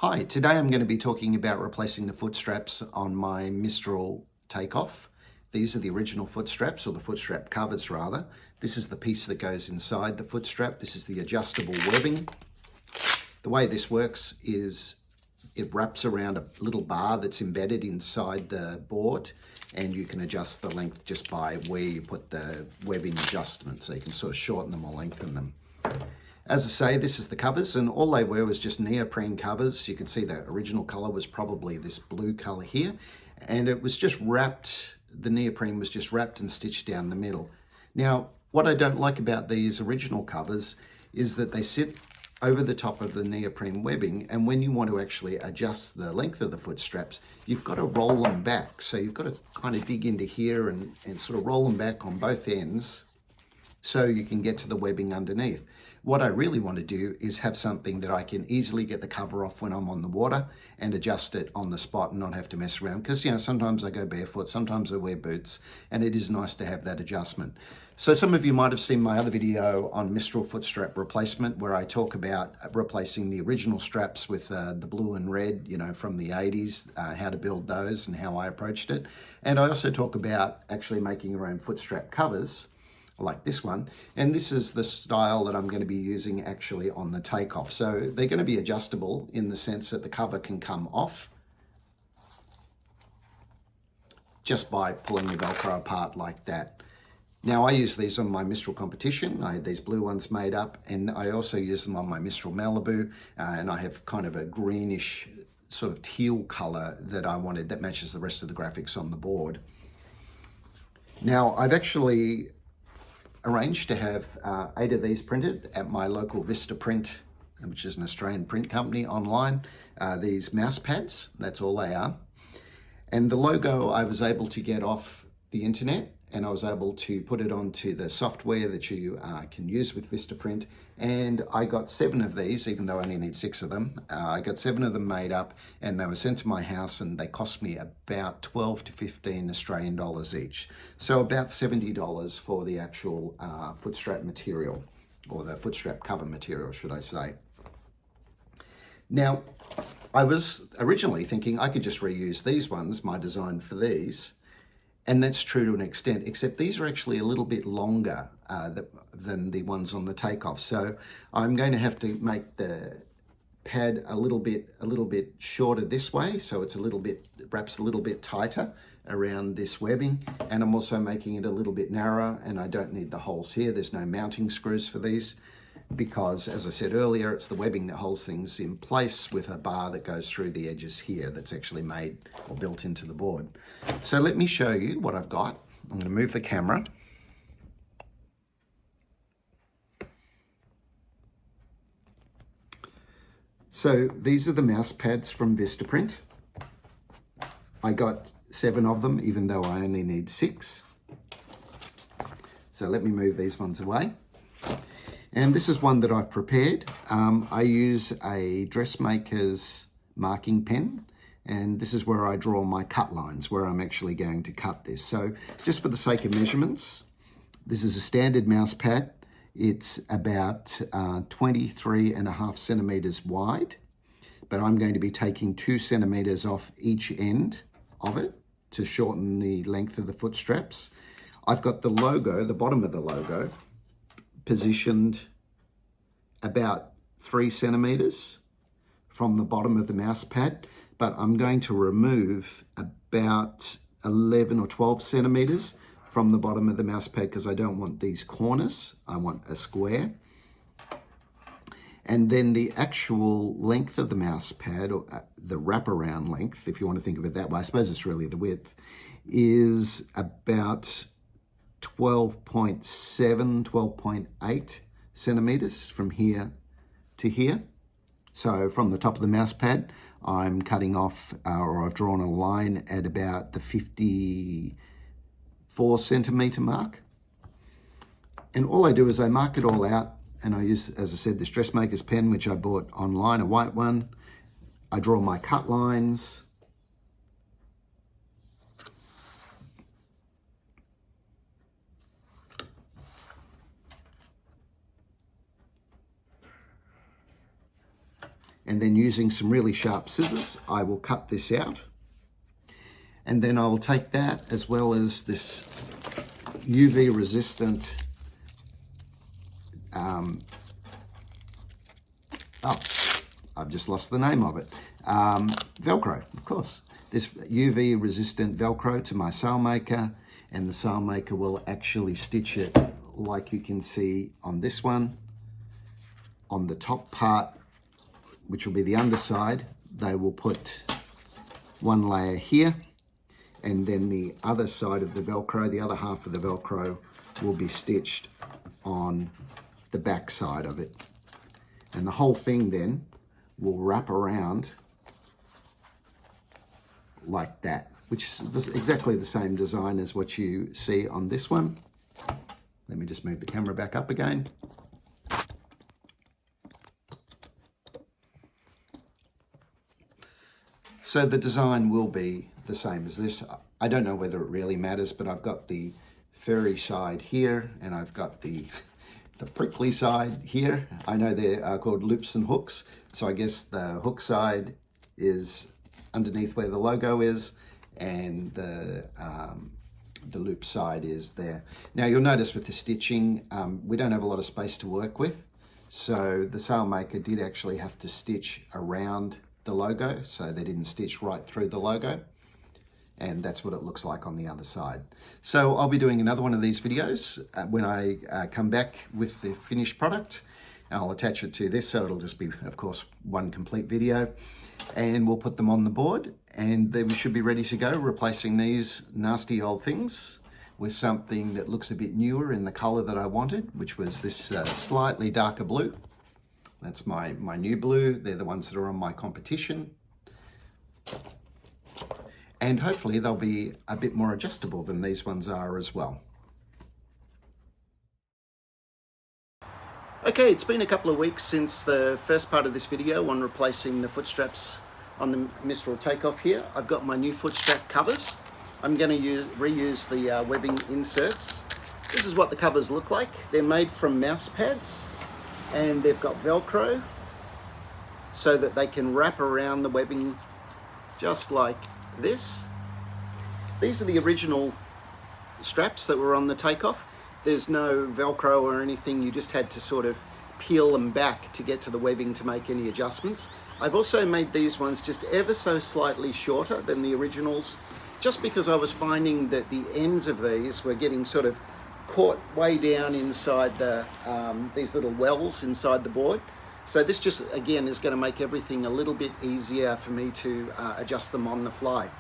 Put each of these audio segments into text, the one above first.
Hi, today I'm going to be talking about replacing the foot straps on my Mistral Take-Off. These are the original foot straps, or the foot strap covers rather. This is the piece that goes inside the foot strap. This is the adjustable webbing. The way this works is it wraps around a little bar that's embedded inside the board, and you can adjust the length just by where you put the webbing adjustment, so you can sort of shorten them or lengthen them. As I say, this is the covers, and all they were was just neoprene covers. You can see the original color was probably this blue color here, and it was just wrapped, the neoprene was just wrapped and stitched down the middle. Now, what I don't like about these original covers is that they sit over the top of the neoprene webbing, and when you want to actually adjust the length of the foot straps, you've got to roll them back. So you've got to kind of dig into here and sort of roll them back on both ends so you can get to the webbing underneath. What I really want to do is have something that I can easily get the cover off when I'm on the water and adjust it on the spot and not have to mess around. Because, sometimes I go barefoot, sometimes I wear boots, and it is nice to have that adjustment. So some of you might have seen my other video on Mistral foot strap replacement, where I talk about replacing the original straps with the blue and red, from the 80s, how to build those and how I approached it. And I also talk about actually making your own foot strap covers, like this one, and this is the style that I'm going to be using actually on the Take-Off. So they're going to be adjustable in the sense that the cover can come off just by pulling the Velcro apart like that. Now I use these on my Mistral competition. I had these blue ones made up, and I also use them on my Mistral Malibu, and I have kind of a greenish sort of teal color that I wanted that matches the rest of the graphics on the board. Now I've actually arranged to have 8 of these printed at my local Vista Print, which is an Australian print company online. These mouse pads, that's all they are. And the logo I was able to get off the internet, and I was able to put it onto the software that you can use with Vista Print. And I got 7 of these, even though I only need 6 of them. I got 7 of them made up, and they were sent to my house, and they cost me about 12 to 15 Australian dollars each. So about $70 for the actual foot strap material, or the foot strap cover material, should I say. Now, I was originally thinking I could just reuse these ones, my design for these, and that's true to an extent, except these are actually a little bit longer than the ones on the Take-Off. So I'm going to have to make the pad a little bit shorter this way, so it's wraps a little bit tighter around this webbing, and I'm also making it a little bit narrower, and I don't need the holes here. There's no mounting screws for these, because as I said earlier, it's the webbing that holds things in place with a bar that goes through the edges here that's actually made or built into the board. So let me show you what I've got. I'm going to move the camera. So these are the mouse pads from Vistaprint. I got 7 of them, even though I only need 6. So let me move these ones away. And this is one that I've prepared. I use a dressmaker's marking pen, and this is where I draw my cut lines, where I'm actually going to cut this. So just for the sake of measurements, this is a standard mouse pad. It's about 23.5 centimeters wide, but I'm going to be taking 2 centimeters off each end of it to shorten the length of the foot straps. I've got the logo, the bottom of the logo, positioned about 3 centimeters from the bottom of the mouse pad, but I'm going to remove about 11 or 12 centimeters from the bottom of the mouse pad because I don't want these corners. I want a square. And then the actual length of the mouse pad, or the wraparound length, if you want to think of it that way, I suppose it's really the width, is about 12.7, 12.8 centimeters from here to here. So from the top of the mouse pad, I'm cutting off, or I've drawn a line at about the 54 centimeter mark. And all I do is I mark it all out, and I use, as I said, this dressmaker's pen, which I bought online, a white one. I draw my cut lines. And then using some really sharp scissors, I will cut this out. And then I'll take that as well as this UV resistant, I've just lost the name of it. Velcro, of course. This UV resistant Velcro to my sailmaker, and the sailmaker will actually stitch it like you can see on this one. On the top part, which will be the underside, they will put one layer here, and then the other side of the Velcro, the other half of the Velcro, will be stitched on the back side of it. And the whole thing then will wrap around like that, which is exactly the same design as what you see on this one. Let me just move the camera back up again. So the design will be the same as this. I don't know whether it really matters, but I've got the furry side here, and I've got the prickly side here. I know they're called loops and hooks, so I guess the hook side is underneath where the logo is, and the loop side is there. Now you'll notice with the stitching, we don't have a lot of space to work with, so the sailmaker did actually have to stitch around the logo, so they didn't stitch right through the logo, and that's what it looks like on the other side. So I'll be doing another one of these videos when I come back with the finished product. I'll attach it to this, so it'll just be, of course, one complete video, and we'll put them on the board, and then we should be ready to go, replacing these nasty old things with something that looks a bit newer in the color that I wanted, which was this slightly darker blue. That's my new blue. They're the ones that are on my competition. And hopefully they'll be a bit more adjustable than these ones are as well. Okay, it's been a couple of weeks since the first part of this video on replacing the foot straps on the Mistral Take-Off here. I've got my new foot strap covers. I'm going to reuse the webbing inserts. This is what the covers look like. They're made from mouse pads, and they've got Velcro so that they can wrap around the webbing just like this. These are the original straps that were on the Take-Off. There's no Velcro or anything. You just had to sort of peel them back to get to the webbing to make any adjustments. I've also made these ones just ever so slightly shorter than the originals, just because I was finding that the ends of these were getting sort of caught way down inside the these little wells inside the board. So this just, again, is going to make everything a little bit easier for me to adjust them on the fly.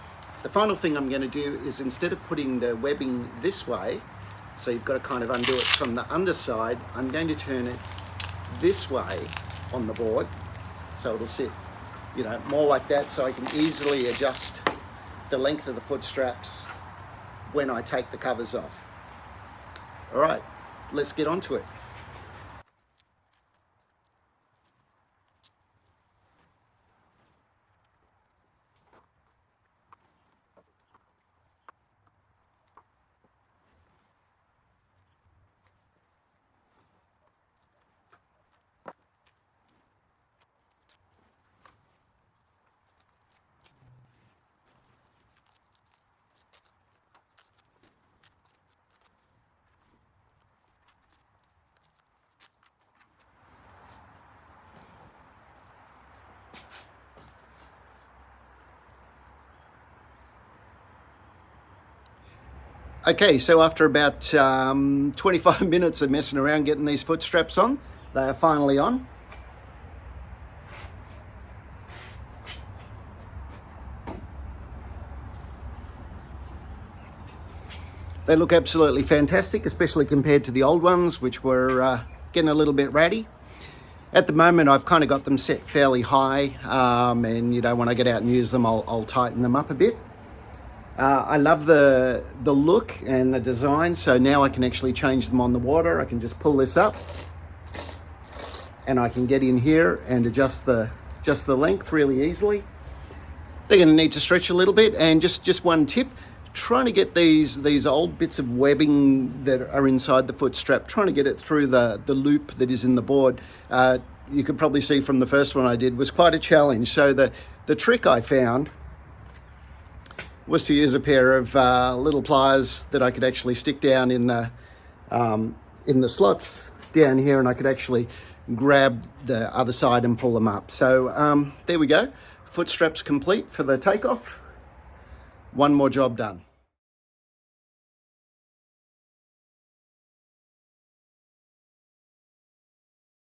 The final thing I'm going to do is, instead of putting the webbing this way, so you've got to kind of undo it from the underside, I'm going to turn it this way on the board, so it'll sit, you know, more like that, so I can easily adjust the length of the foot straps when I take the covers off. All right, let's get on to it. Okay, so after about 25 minutes of messing around getting these foot straps on, they are finally on. They look absolutely fantastic, especially compared to the old ones, which were getting a little bit ratty. At the moment, I've kind of got them set fairly high, and you know, when I get out and use them, I'll tighten them up a bit. I love the look and the design, so now I can actually change them on the water. I can just pull this up, and I can get in here and adjust the length really easily. They're going to need to stretch a little bit, and just one tip: trying to get these old bits of webbing that are inside the foot strap, trying to get it through the loop that is in the board. you could probably see from the first one I did, was quite a challenge. So the trick I found was to use a pair of little pliers that I could actually stick down in the slots down here, and I could actually grab the other side and pull them up. So there we go. Foot straps complete for the Take-Off. One more job done.